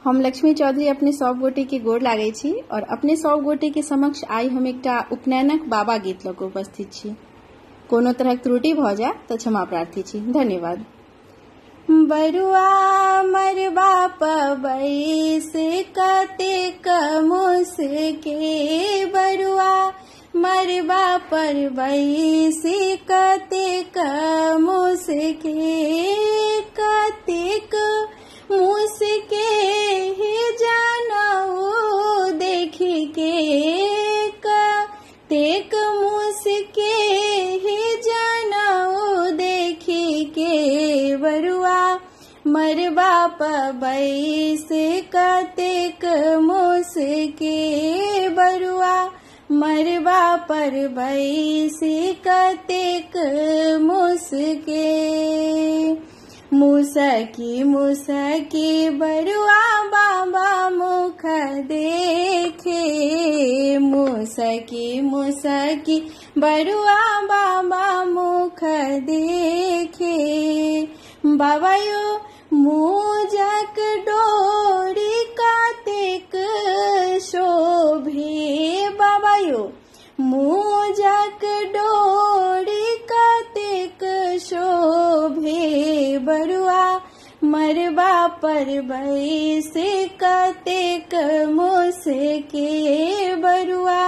हम लक्ष्मी चौधरी अपने सब गोटे के गोर लागे छी और अपने सब गोटे के समक्ष आई हम एकटा उपनयनक बाबा गीत लऽ कऽ उपस्थित छी। कोनो तरहक त्रुटि भऽ जाय तऽ क्षमा प्रार्थी छी। धन्यवाद। बरुआ मरबा पबै से कतेक मुसके, बरुआ मरबा परबै से कतेक मुसके, कतेक मुसके हे जानौ देखी के, कतेक मुसके हे जानौ देखी के, बरुआ मरबा पबै से कतेक मुसके, बरुआ मरबा परबै से कतेक मुसके। मुसकी मुसकी बरुआ बाबा मुख देखे, मुसकी मुसकी बरुआ बाबा मुख देखे, बाबा यो मुजक डोरी कतेक शोभे, बाबा यो मुजक डोरी कतेक शोभे, बरुआ मरबा परबै से कतेक मुसके, बरुआ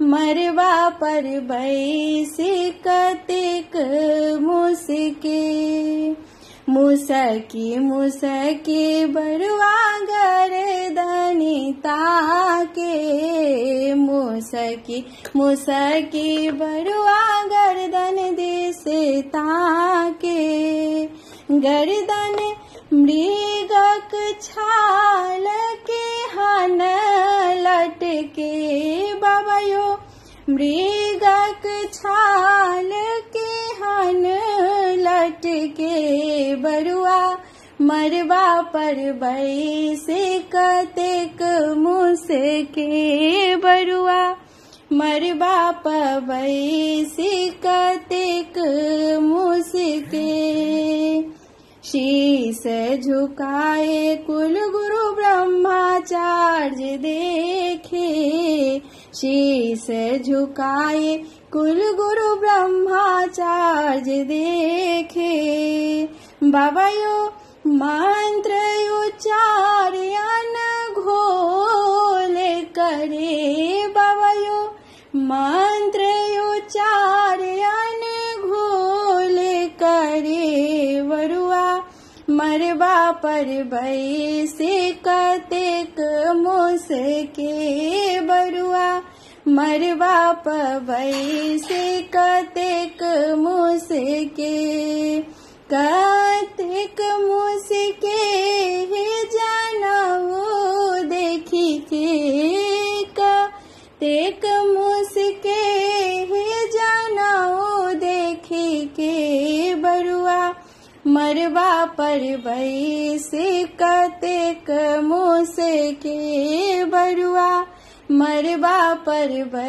मरबा परबै से कतेक मुसके। मुसकी मुसकी बरुआ गर्दनि ताके, मुसकी मुसकी बरुआ गर्दन दिस ताके, गर्दन मृगक छाल के हन लटके, बाबा यो मृगक छाल के हन लटके, बरुआ मरबा परबै से कतेक मुसके, बरुआ मरबा पबै से कतेक मुसके। शीस झुकाए कुल गुरु ब्रह्मचार्य देखे, शीस झुकाए कुल गुरु ब्रह्मचार्य देखे, बाबा यो मंत्र उच्चार्यन घोल करे, बाबा यो मंत्र उच्चार्यन घोल करे, बरुआ मरबा परबै से कतेक मुसके, बरुआ मरबा पबै से कतेक मुसके, कतेक मुसके हे जानौ देखी के, कतेक मुसके हे जानौ देखी के, बरुआ मरबा परबै से कतेक मुसके, बरुआ मरबा परबै।